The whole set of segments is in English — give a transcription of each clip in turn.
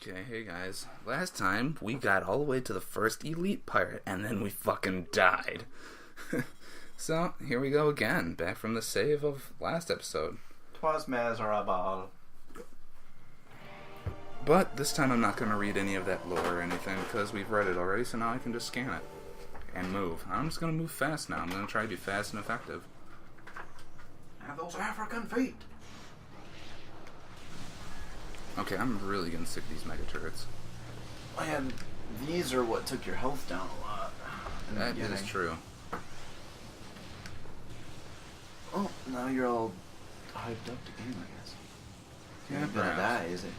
Okay, hey guys. Last time, we got all the way to the first elite pirate, and then we fucking died. So, here we go again, back from the save of last episode. 'Twas miserable. But this time I'm not going to read any of that lore or anything, because we've read it already, so now I can just scan it. And move. I'm just going to move fast now. I'm going to try to be fast and effective. Have those African feet. Okay, I'm really getting sick of these mega turrets. Man, these are what took your health down a lot. That is true. Oh, now you're all hyped up to game, I guess. You're Yeah, not gonna perhaps. die, is it?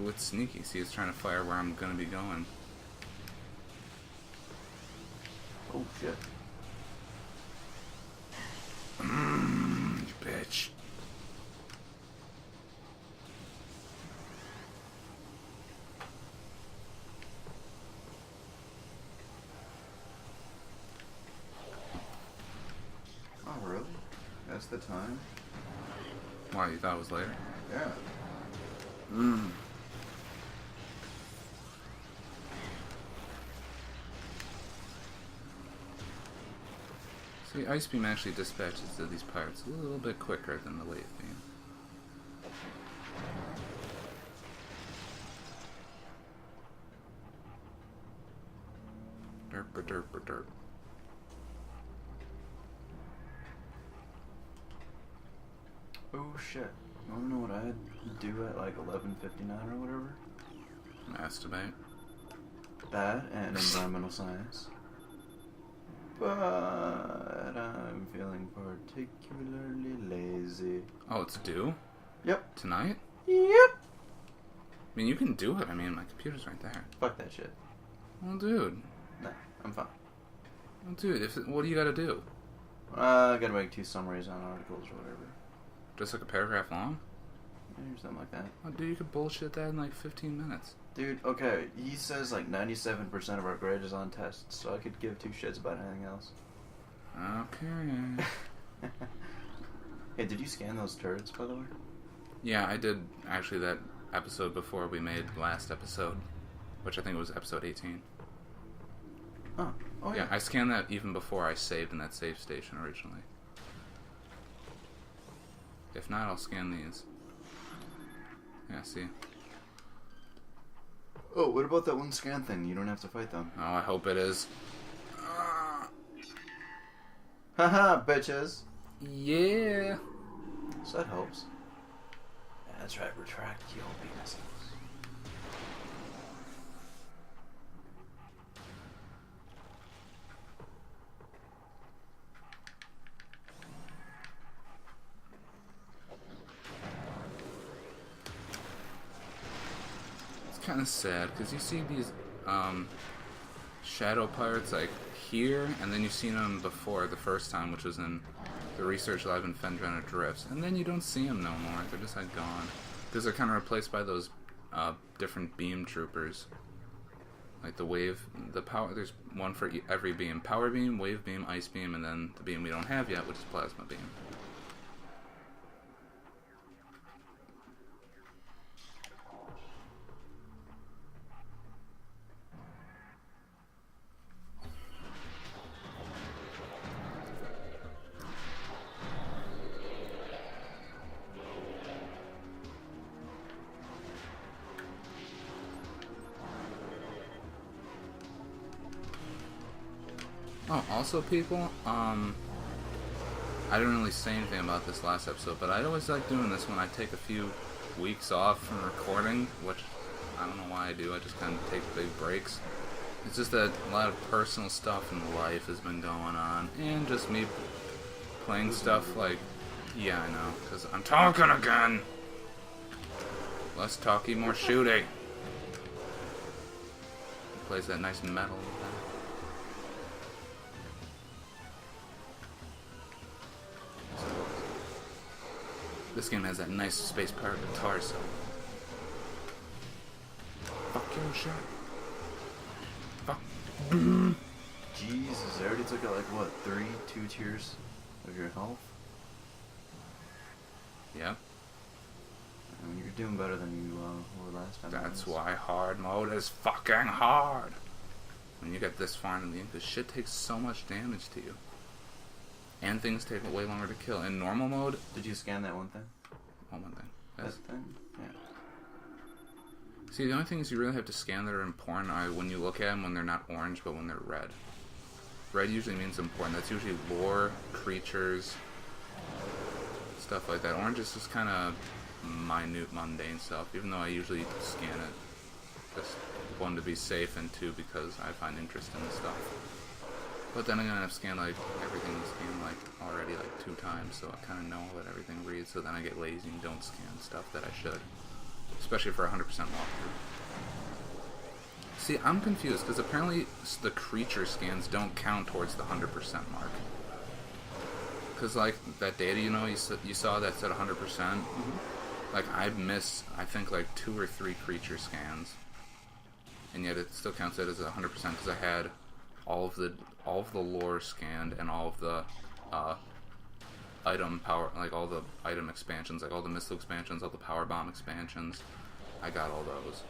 Ooh, it's sneaky. See, it's trying to fire where I'm going to be going. Oh shit. You bitch. Oh really? That's the time? Why, you thought it was later? Yeah. See, Ice Beam actually dispatches to these pirates a little bit quicker than the Wave Beam. Derp. Oh shit. You wanna know what I'd do at like 11:59 or whatever? Masturbate. That and environmental science. But I'm feeling particularly lazy. Oh, it's due? Yep. Tonight? Yep. I mean, you can do it. I mean, my computer's right there. Fuck that shit. Well, dude. Nah, I'm fine. Well, dude, what do you gotta do? I gotta make 2 summaries on articles or whatever. Just like a paragraph long? Or something like that. Oh, dude, you could bullshit that in like 15 minutes. Dude, okay, he says like 97% of our grade is on tests, so I could give 2 shits about anything else. Okay. Hey, did you scan those turrets, by the way? Yeah, I did actually that episode before we made last episode, which I think was episode 18. Oh, Yeah, I scanned that even before I saved in that save station originally. If not, I'll scan these. Yeah, see? Oh, what about that one scan thing? You don't have to fight them. Oh, I hope it is. Haha, bitches! Yeah! So that helps. Yeah, that's right, retract your penises. It's kind of sad, because you see these shadow pirates like here, and then you've seen them before the first time, which was in the research lab in Fendrena Drifts, and then you don't see them no more. They're just like gone, because they're kind of replaced by those different beam troopers, like the power. There's one for every beam: power beam, wave beam, ice beam, and then the beam we don't have yet, which is plasma beam. Oh, also people, I didn't really say anything about this last episode, but I always like doing this when I take a few weeks off from recording, which I don't know why I do, I just kind of take big breaks. It's just that a lot of personal stuff in life has been going on, and just me playing stuff like, yeah, I know, because I'm talking again! Less talky, more shooty. He plays that nice metal. This game has that nice space pirate guitar solo. Fuck your shit. Fuck. Jesus, I already took out like what, 2 tiers of your health? Yeah. I mean, you're doing better than you were last time. That's why hard mode is fucking hard. When you get this far into the game, because shit takes so much damage to you. And things take way longer to kill. In normal mode... Did you scan that one thing? One thing. That thing? Yeah. See, the only things you really have to scan that are important are when you look at them when they're not orange, but when they're red. Red usually means important. That's usually lore, creatures, stuff like that. Orange is just kind of minute, mundane stuff, even though I usually scan it. Just one, to be safe, and two, because I find interest in the stuff. But then again, I've scanned like everything scanned like already like 2 times, so I kind of know what everything reads, so then I get lazy and don't scan stuff that I should. Especially for 100% walkthrough. See, I'm confused, because apparently the creature scans don't count towards the 100% mark. Because, like, that data, you know, you saw that said 100%? Mm-hmm. Like, I've missed, I think, like 2 or 3 creature scans. And yet it still counts it as 100% because I had all of the lore scanned and all of the item power, like all the item expansions, like all the missile expansions, all the power bomb expansions. I got all those.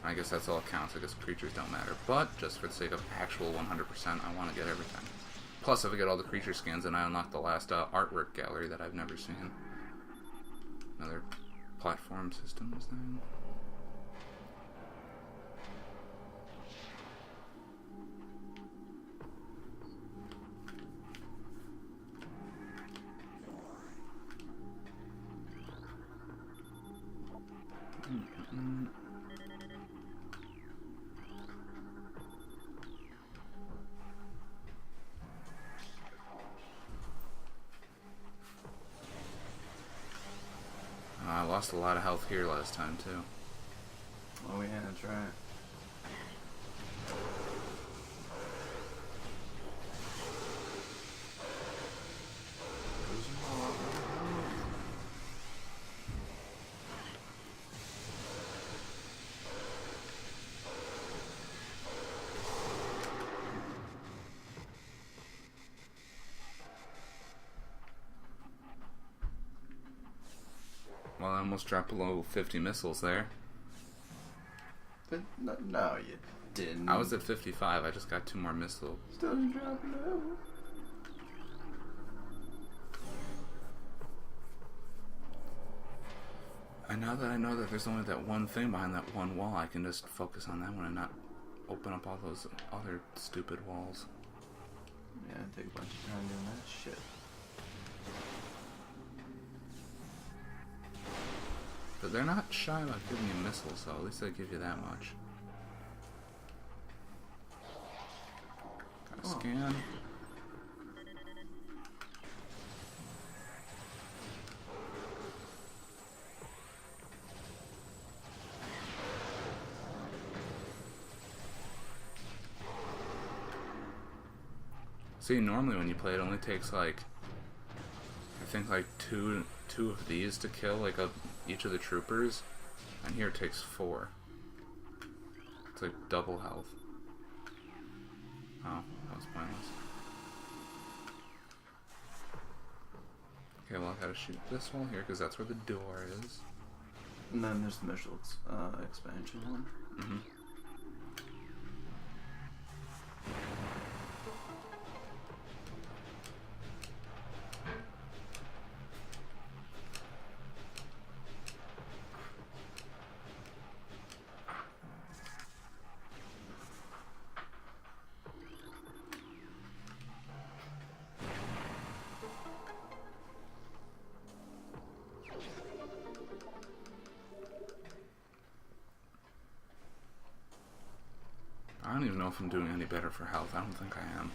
I guess that's all it counts. I guess creatures don't matter. But just for the sake of actual 100%, I want to get everything. Plus, if I get all the creature scans, then I unlock the last artwork gallery that I've never seen. Another platform systems thing. I lost a lot of health here last time, too. Oh yeah, that's right. Well, I almost dropped below 50 missiles there. No, you didn't. I was at 55. I just got 2 more missiles. Still didn't drop low. And now that I know that there's only that one thing behind that one wall, I can just focus on that one and not open up all those other stupid walls. Yeah, take a bunch of time doing that shit. But they're not shy about giving you missiles, so at least they give you that much. Gotta scan. See, normally when you play it only takes like, I think like two of these to kill like each of the troopers, and here it takes 4. It's like double health. Oh, that was pointless. Okay, well I gotta shoot this wall here because that's where the door is. And then there's the missile expansion one. Mm-hmm. I don't even know if I'm doing any better for health. I don't think I am.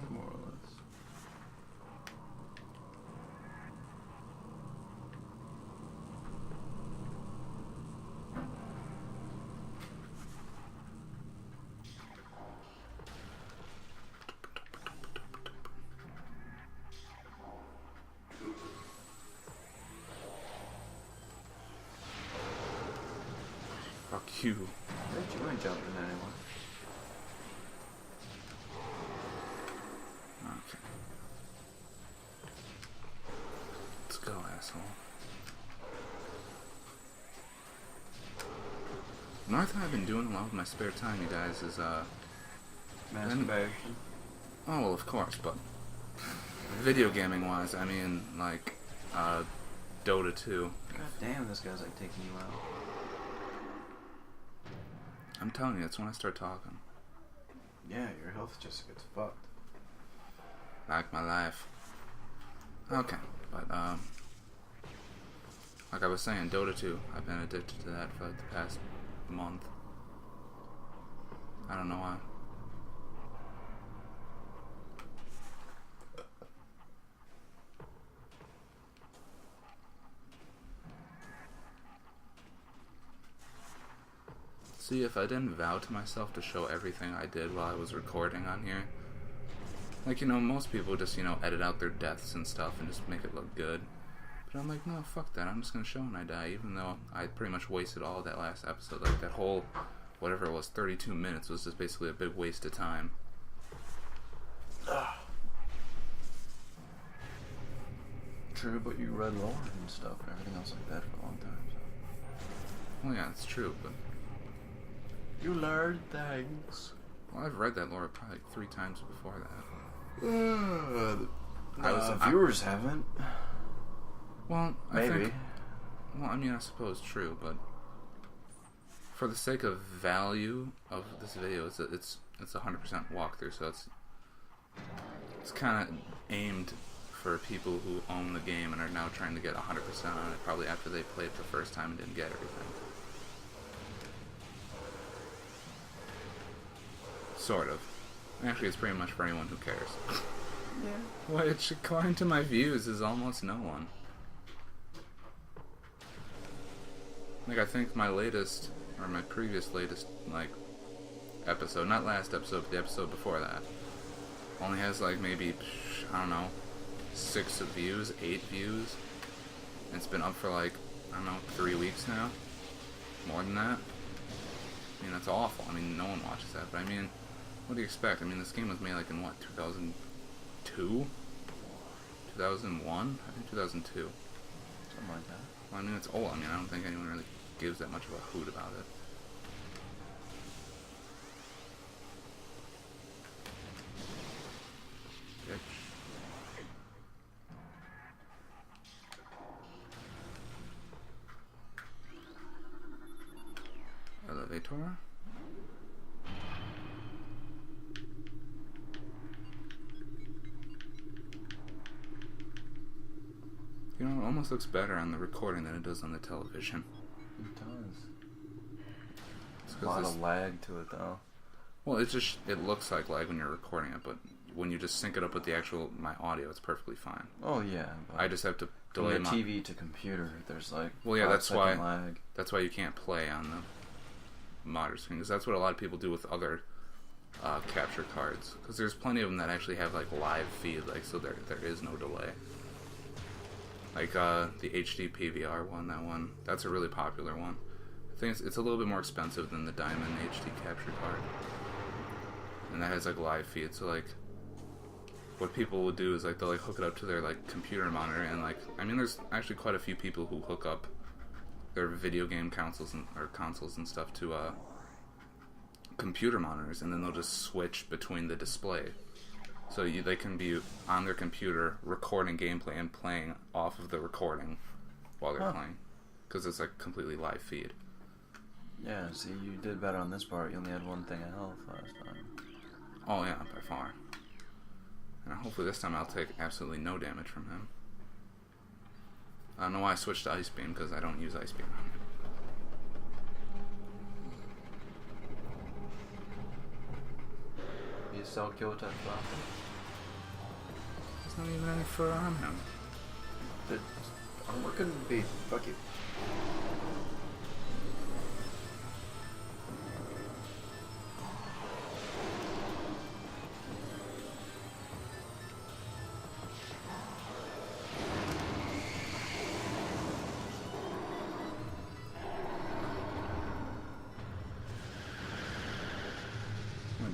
More or less. Fuck you. Hey, But you ain't jumping anywhere. Okay. Let's go, asshole. Another thing I've been doing a lot with my spare time, you guys, is Masturbation. oh, well, of course, but video gaming wise, I mean, like, Dota 2. God damn, this guy's like taking you out. I'm telling you, it's when I start talking. Yeah, your health just gets fucked. Like my life. Okay, but, like I was saying, Dota 2, I've been addicted to that for like the past month. I don't know why. See, if I didn't vow to myself to show everything I did while I was recording on here, like, you know, most people just, you know, edit out their deaths and stuff and just make it look good. But I'm like, no, fuck that. I'm just gonna show when I die, even though I pretty much wasted all of that last episode. Like, that whole, whatever it was, 32 minutes was just basically a big waste of time. True, but you read lore and stuff and everything else like that for a long time, so. Well, yeah, it's true, but... You learned things. Well, I've read that lore probably like 3 times before that. Viewers haven't. Well, Maybe. I think... Well, I mean, I suppose true, but... For the sake of value of this video, it's a 100% walkthrough, so it's kind of aimed for people who own the game and are now trying to get 100% on it, probably after they played it the first time and didn't get everything. Sort of. Actually, it's pretty much for anyone who cares. Yeah. Which, according to my views, is almost no one. Like, I think my latest, or my previous latest, like, episode, not last episode, but the episode before that, only has, like, maybe, I don't know, 6 views, 8 views. And it's been up for, like, I don't know, 3 weeks now. More than that. I mean, that's awful. I mean, no one watches that, but I mean, what do you expect? I mean, this game was made, like, in what, 2002? 2001? I think 2002. Something like that. Well, I mean, it's old. I mean, I don't think anyone really gives that much of a hoot about it. Bitch. Elevator. You know, it almost looks better on the recording than it does on the television. It does. It's A 'cause lot this- of lag to it, though. Well, it looks like lag when you're recording it, but when you just sync it up with the my audio, it's perfectly fine. Oh, yeah. But I just have to from delay the my... TV to computer, there's like Well, yeah, 5-second lag. That's why you can't play on the monitor screen, because that's what a lot of people do with other capture cards. Because there's plenty of them that actually have like live feed, like so there is no delay. Like the HD PVR one, that's a really popular one. I think it's a little bit more expensive than the Diamond HD capture card, and that has like live feed. So like, what people will do is like they'll like hook it up to their like computer monitor, and like I mean, there's actually quite a few people who hook up their video game consoles and stuff to computer monitors, and then they'll just switch between the display. So they can be on their computer recording gameplay and playing off of the recording while they're playing, because it's like completely live feed. Yeah, see, you did better on this part. You only had one thing of health last time. Oh yeah, by far. And hopefully this time I'll take absolutely no damage from him. I don't know why I switched to Ice Beam, because I don't use Ice Beam on him. You sell kill type stuff. There's not even any fur on him. The armor couldn't be. Fuck you.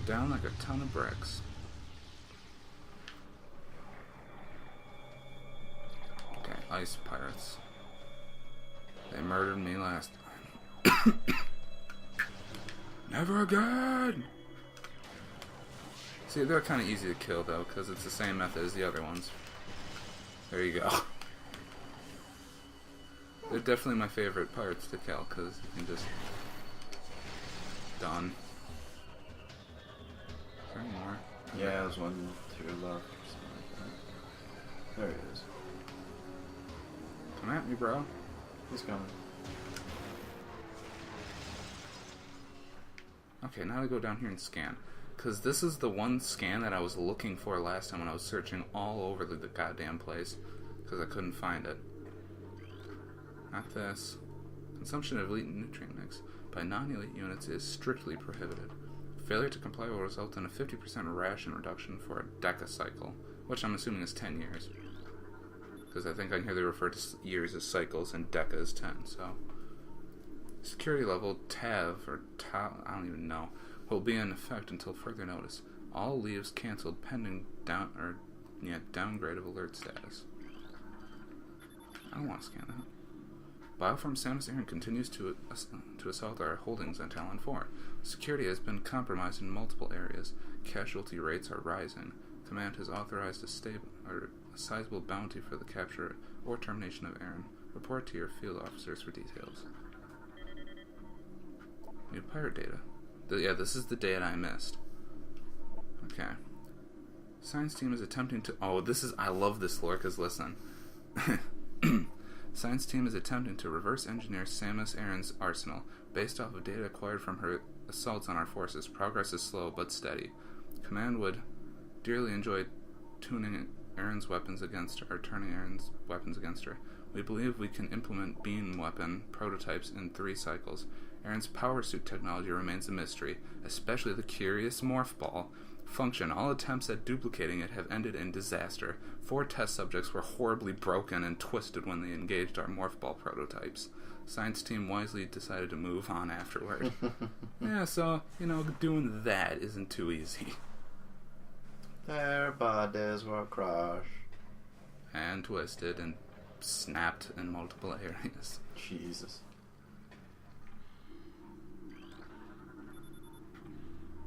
Down like a ton of bricks. Okay, ice pirates. They murdered me last time. Never again! See, they're kind of easy to kill, though, because it's the same method as the other ones. There you go. They're definitely my favorite pirates to kill, because you can just... Done. Is there any more? Yeah, there's one to your left or something like that. There he is. Come at me, bro. He's coming. Okay, now I go down here and scan. Because this is the one scan that I was looking for last time when I was searching all over the goddamn place. Because I couldn't find it. Not this. Consumption of elite nutrient mix by non-elite units is strictly prohibited. Failure to comply will result in a 50% ration reduction for a decacycle, which I'm assuming is 10 years. Because I think on here they refer to years as cycles and deca as 10, so... Security level TAV, or TAV, I don't even know, will be in effect until further notice. All leaves cancelled pending downgrade of alert status. I don't want to scan that. Bioform Samus Aran continues to assault our holdings on Talon 4. Security has been compromised in multiple areas. Casualty rates are rising. Command has authorized a sizable bounty for the capture or termination of Aran. Report to your field officers for details. New pirate data. Yeah, this is the data I missed. Okay. Science team is attempting to... Oh, I love this lore, because listen. Science team is attempting to reverse engineer Samus Aran's arsenal. Based off of data acquired from her assaults on our forces, progress is slow but steady. Command would dearly enjoy tuning Aran's weapons against her, or turning Aran's weapons against her. We believe we can implement beam weapon prototypes in 3 cycles. Aran's power suit technology remains a mystery, especially the curious morph ball. Function. All attempts at duplicating it have ended in disaster. 4 test subjects were horribly broken and twisted when they engaged our morph ball prototypes. Science team wisely decided to move on afterward. Yeah, so, doing that isn't too easy. Their bodies were crushed. And twisted and snapped in multiple areas. Jesus.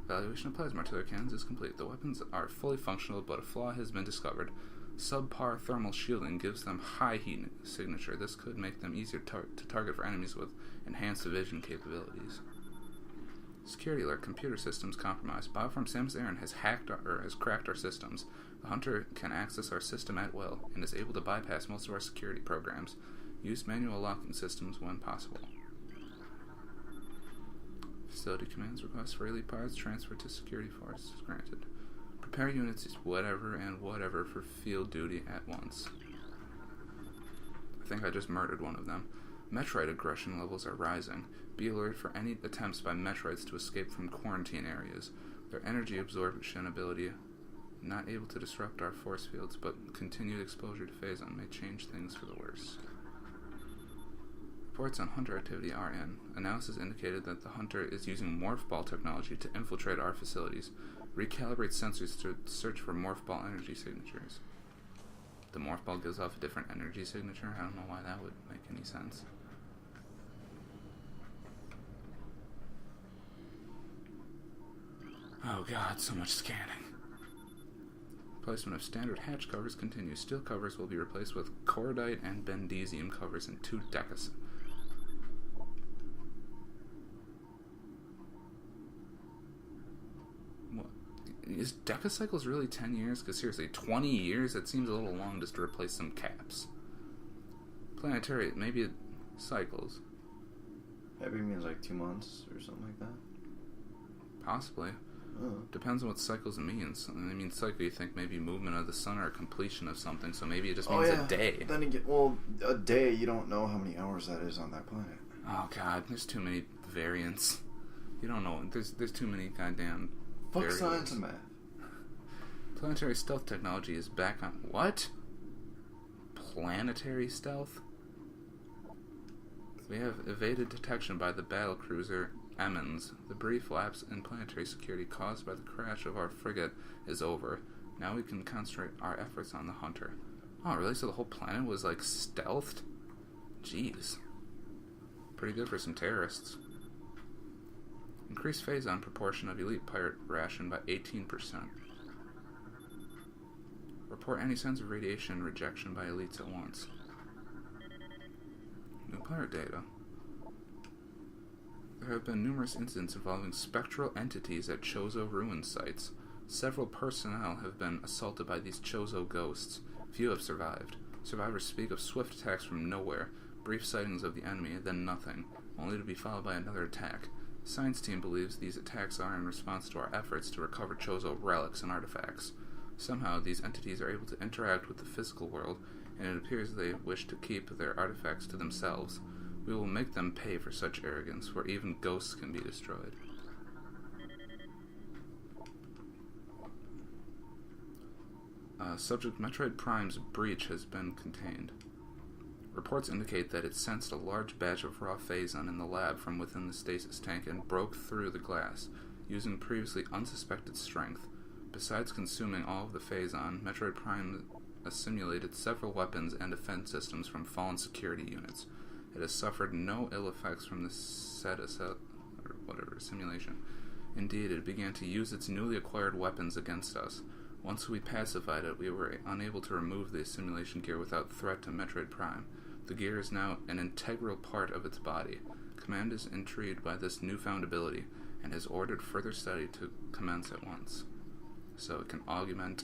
Evaluation of plasma artillery cannons is complete. The weapons are fully functional, but a flaw has been discovered. Subpar thermal shielding gives them high heat signature. This could make them easier to target for enemies with enhanced vision capabilities. Security alert: computer systems compromised. Bioform Samus Aran has cracked our systems. The hunter can access our system at will and is able to bypass most of our security programs. Use manual locking systems when possible. Facility commands request for elite pirates transferred to security force. Granted. Prepare units whatever for field duty at once. I think I just murdered one of them. Metroid aggression levels are rising. Be alert for any attempts by Metroids to escape from quarantine areas. Their energy absorption ability, not able to disrupt our force fields, but continued exposure to Phazon may change things for the worse. Reports on Hunter activity are in. Analysis indicated that the Hunter is using morph ball technology to infiltrate our facilities. Recalibrate sensors to search for morph ball energy signatures. The morph ball gives off a different energy signature? I don't know why that would make any sense. Oh god, so much scanning. Placement of standard hatch covers continues. Steel covers will be replaced with cordite and bendesium covers in 2 decas. What? Is decacycles really 10 years? Because seriously, 20 years? That seems a little long just to replace some caps. Planetary, maybe it cycles. Maybe it means like 2 months or something like that. Possibly. Depends on what cycles it means. I mean, cycle, you think maybe movement of the sun or completion of something, so maybe it just means a day. Then again, a day, you don't know how many hours that is on that planet. Oh god, there's too many variants. You don't know. There's too many goddamn Fuck variables. science and math. Planetary stealth technology is back on... What? Planetary stealth? We have evaded detection by the battle cruiser Emmons. The brief lapse in planetary security caused by the crash of our frigate is over. Now we can concentrate our efforts on the Hunter. Oh, really? So the whole planet was, like, stealthed? Jeez. Pretty good for some terrorists. Increase phase-on proportion of elite pirate ration by 18%. Report any signs of radiation rejection by elites at once. New pirate data. There have been numerous incidents involving spectral entities at Chozo ruin sites. Several personnel have been assaulted by these Chozo ghosts. Few have survived. Survivors speak of swift attacks from nowhere, brief sightings of the enemy, then nothing, only to be followed by another attack. The science team believes these attacks are in response to our efforts to recover Chozo relics and artifacts. Somehow, these entities are able to interact with the physical world, and it appears they wish to keep their artifacts to themselves. We will make them pay for such arrogance, where even ghosts can be destroyed. Subject Metroid Prime's breach has been contained. Reports indicate that it sensed a large batch of raw phazon in the lab from within the stasis tank and broke through the glass, using previously unsuspected strength. Besides consuming all of the phazon, Metroid Prime assimilated several weapons and defense systems from fallen security units. It has suffered no ill effects from the simulation. Indeed, it began to use its newly acquired weapons against us. Once we pacified it, we were unable to remove the assimilation gear without threat to Metroid Prime. The gear is now an integral part of its body. Command is intrigued by this newfound ability, and has ordered further study to commence at once, so it can augment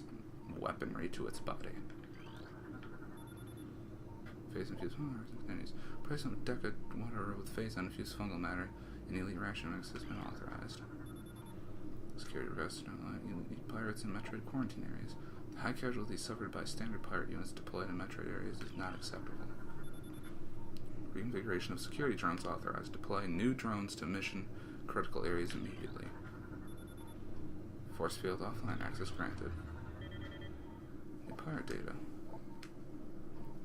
weaponry to its body. Phase infused continues. Price on a deca water with phase infused fungal matter in elite ration mix has been authorized. Security arrests elite pirates in Metroid quarantine areas. The high casualties suffered by standard pirate units deployed in Metroid areas is not acceptable. Reinvigoration of security drones authorized. Deploy new drones to mission critical areas immediately. Force field offline access granted. New pirate data.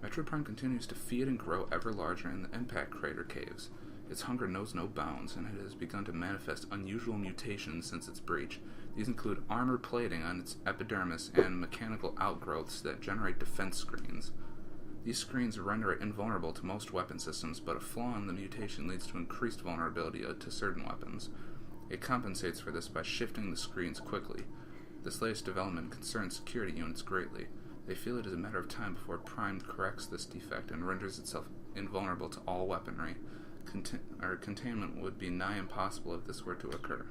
Metroid Prime continues to feed and grow ever larger in the impact crater caves. Its hunger knows no bounds, and it has begun to manifest unusual mutations since its breach. These include armor plating on its epidermis and mechanical outgrowths that generate defense screens. These screens render it invulnerable to most weapon systems, but a flaw in the mutation leads to increased vulnerability to certain weapons. It compensates for this by shifting the screens quickly. This latest development concerns security units greatly. They feel it is a matter of time before Prime corrects this defect and renders itself invulnerable to all weaponry. Containment would be nigh impossible if this were to occur.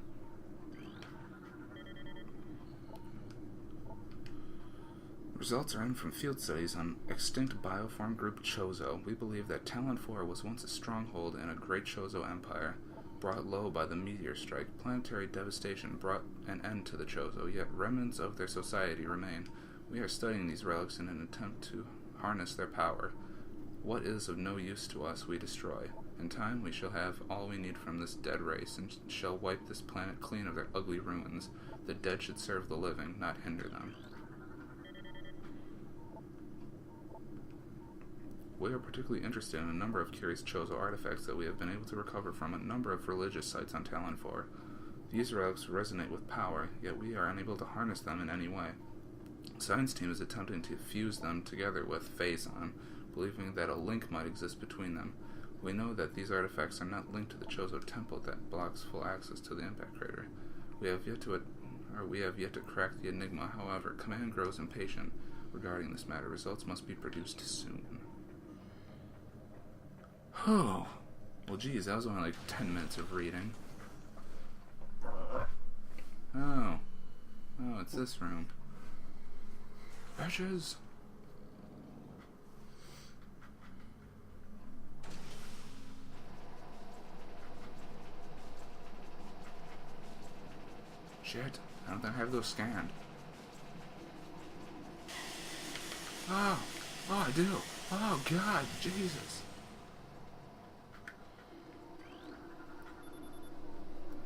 Results are in from field studies on extinct bioform group Chozo. We believe that Talon 4 was once a stronghold in a great Chozo empire. Brought low by the meteor strike, planetary devastation brought an end to the Chozo, yet remnants of their society remain. We are studying these relics in an attempt to harness their power. What is of no use to us we destroy. In time we shall have all we need from this dead race, and shall wipe this planet clean of their ugly ruins. The dead should serve the living, not hinder them. We are particularly interested in a number of curious Chozo artifacts that we have been able to recover from a number of religious sites on Talon 4. These relics resonate with power, yet we are unable to harness them in any way. The science team is attempting to fuse them together with phazon, believing that a link might exist between them. We know that these artifacts are not linked to the Chozo temple that blocks full access to the impact crater. We have yet to crack the enigma. However, Command grows impatient regarding this matter. Results must be produced soon. Oh, well, geez, that was only like 10 minutes of reading. Oh, it's this room. Bitches. Shit, I don't think I have those scanned. Oh, I do. Oh, God, Jesus.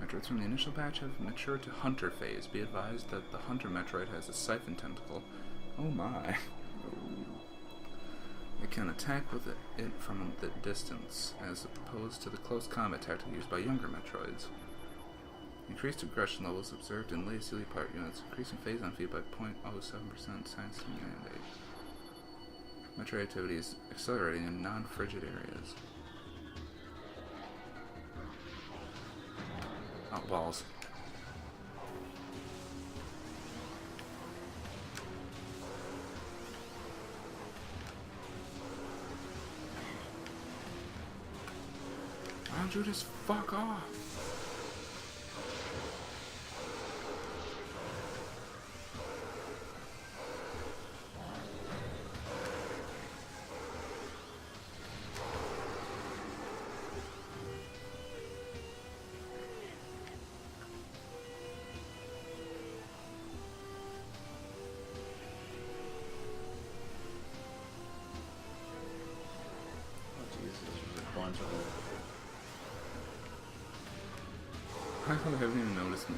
Metroids from the initial batch have matured to Hunter phase. Be advised that the Hunter Metroid has a siphon tentacle. Oh my. It can attack with it from the distance, as opposed to the close combat tactic used by younger Metroids. Increased aggression levels observed in lazy part units, increasing phase on feed by 0.07% science mandate. Metroid activity is accelerating in non-frigid areas. Oh, balls. Why don't you just fuck off? I haven't even noticed it.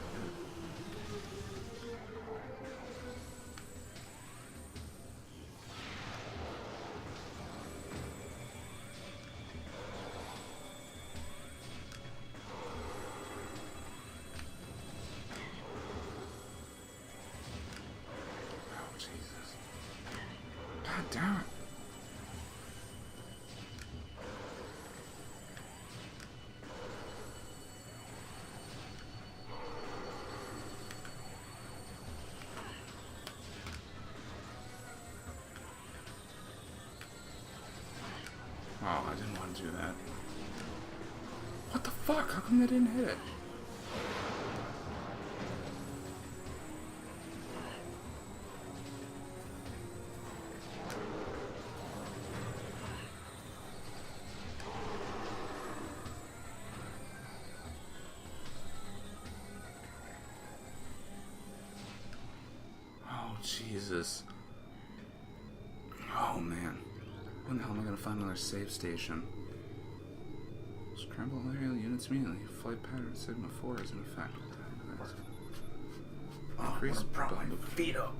Oh, Jesus. God damn it. Oh, I didn't want to do that. What the fuck? How come they didn't hit it? Oh, Jesus. Oh, man. When the hell am I going to find another save station? Scramble aerial units immediately. Flight pattern Sigma 4 is in effect. Increase prop my feet up.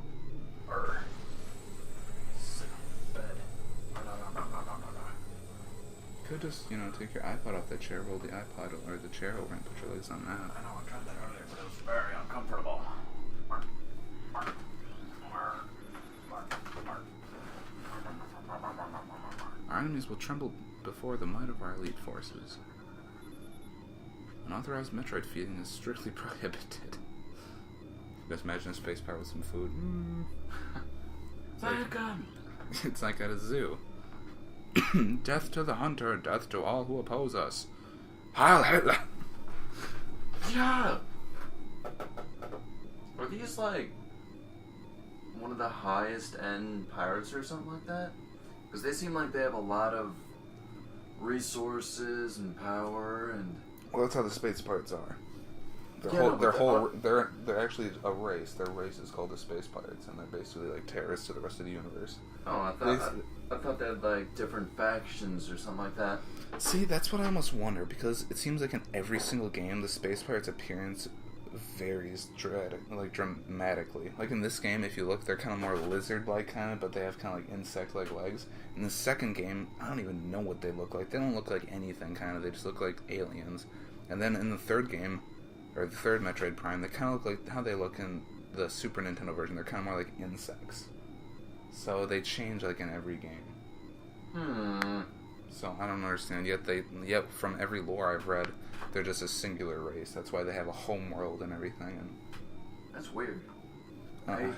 Sit on bed. Could just, take your iPod off the chair, roll the iPod or the chair over and put your legs on that. I know, I tried that earlier, but it was very uncomfortable. Our enemies will tremble before the might of our elite forces. Unauthorized Metroid feeding is strictly prohibited. Just imagine a space pirate with some food. It's like at a zoo. Death to the hunter, death to all who oppose us. Heil Hitler! Yeah! Are these like one of the highest end pirates or something like that? Because they seem like they have a lot of resources and power and... Well, that's how the space pirates are. They're actually a race. Their race is called the Space Pirates, and they're basically like terrorists to the rest of the universe. Oh, I thought they had like different factions or something like that. See, that's what I almost wonder, because it seems like in every single game, the Space Pirates' appearance varies dramatically. Like in this game, if you look, they're kind of more lizard-like kind of, but they have kind of like insect-like legs. In the second game, I don't even know what they look like. They don't look like anything, kind of. They just look like aliens. And then in the third game, or the third Metroid Prime, they kind of look like how they look in the Super Nintendo version. They're kind of more like insects. So they change like in every game. So I don't understand. Yet from every lore I've read, they're just a singular race. That's why they have a home world and everything. And that's weird. I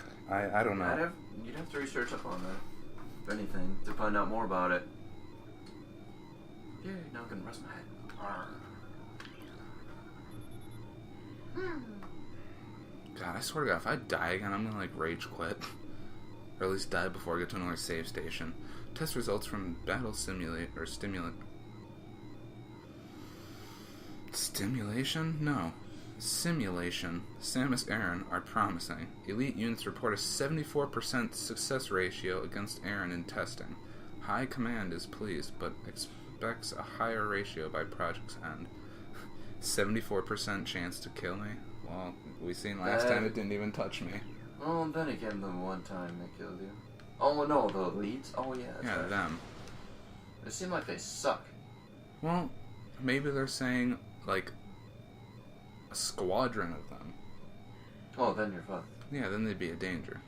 don't know. You'd have to research up on that, if anything, to find out more about it. Yeah, now I can rest my head. God, I swear to God, if I die again, I'm gonna like rage quit. Or at least die before I get to another save station. Test results from battle Stimulation? No. Simulation. Samus Aran are promising. Elite units report a 74% success ratio against Aran in testing. High Command is pleased, but expects a higher ratio by project's end. 74% chance to kill me? Well, we seen last time it didn't even touch me. Oh, then again, the one time they killed you. Oh, no, the elites? Oh, yeah. Yeah, right. them. They seem like they suck. Well, maybe they're saying, like, a squadron of them. Oh, then you're fucked. Yeah, then they'd be a danger.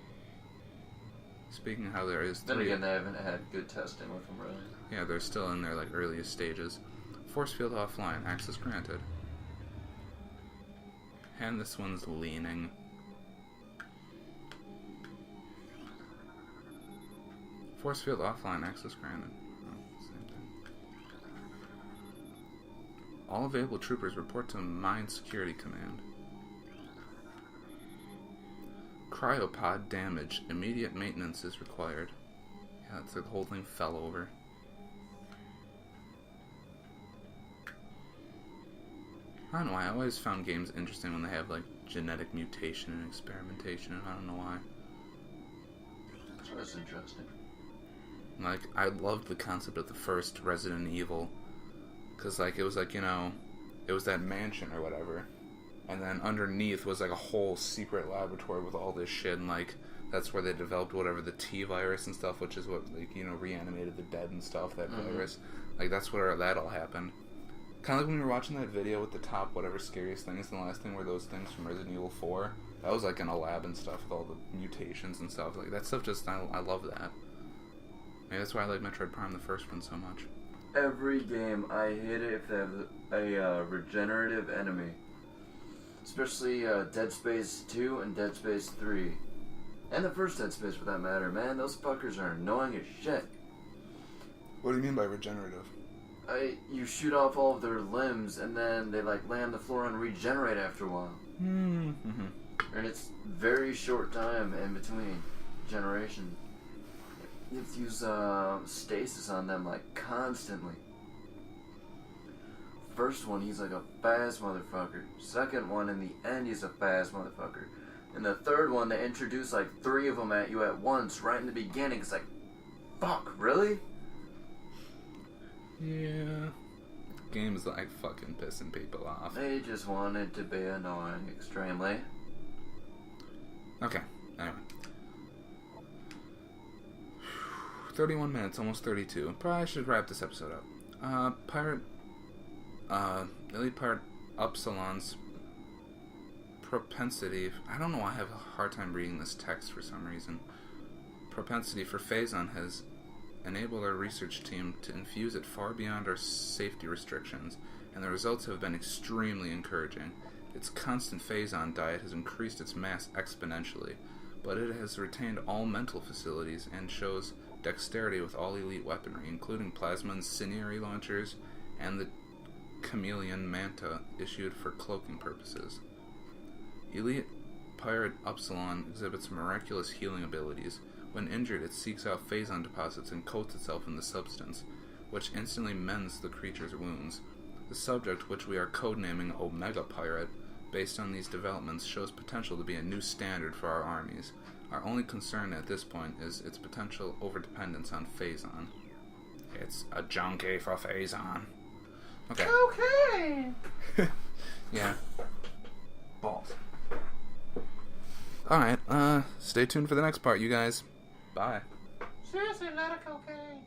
Speaking of how there is Then three... again, they haven't had good testing with them, really. Yeah, they're still in their, like, earliest stages. Force field offline. Access granted. And this one's leaning. Force field offline. Access granted. Oh, same thing. All available troopers report to Mine Security Command. Cryopod damage. Immediate maintenance is required. Yeah, it's like the whole thing fell over. I don't know why. I always found games interesting when they have like genetic mutation and experimentation, and I don't know why. That's interesting. Like, I loved the concept of the first Resident Evil, because like it was like, you know, it was that mansion or whatever, and then underneath was like a whole secret laboratory with all this shit, and like that's where they developed whatever the T virus and stuff, which is what, like, you know, reanimated the dead and stuff. That virus, like that's where that all happened. Kind of like when we were watching that video with the top whatever scariest things, and the last thing were those things from Resident Evil 4. That was like in a lab and stuff with all the mutations and stuff. Like that stuff just, I love that. Maybe that's why I like Metroid Prime, the first one, so much. Every game, I hate it if they have a regenerative enemy. Especially Dead Space 2 and Dead Space 3. And the first Dead Space, for that matter. Man, those fuckers are annoying as shit. What do you mean by regenerative? You shoot off all of their limbs, and then they like lay on the floor and regenerate after a while. Mm-hmm. And it's very short time in between generation. You have to use stasis on them like constantly. First one, he's like a fast motherfucker. Second one, in the end, he's a fast motherfucker. And the third one, they introduce like 3 of them at you at once, right in the beginning. It's like, fuck, really? Yeah. Game's like fucking pissing people off. They just wanted to be annoying extremely. Okay, anyway. 31 minutes, almost 32. Probably should wrap this episode up. Elite Pirate Upsilon's propensity... I don't know why I have a hard time reading this text for some reason. Propensity for Phazon has enabled our research team to infuse it far beyond our safety restrictions, and the results have been extremely encouraging. Its constant Phazon diet has increased its mass exponentially, but it has retained all mental facilities and shows dexterity with all elite weaponry, including plasma incendiary launchers and the chameleon manta issued for cloaking purposes. Elite Pirate Upsilon exhibits miraculous healing abilities. When injured, it seeks out Phazon deposits and coats itself in the substance, which instantly mends the creature's wounds. The subject, which we are codenaming Omega Pirate, based on these developments, shows potential to be a new standard for our armies. Our only concern at this point is its potential overdependence on Phazon. It's a junkie for Phazon. Okay. Okay. Yeah. Balls. Alright, stay tuned for the next part, you guys. Bye. Seriously, not a cocaine.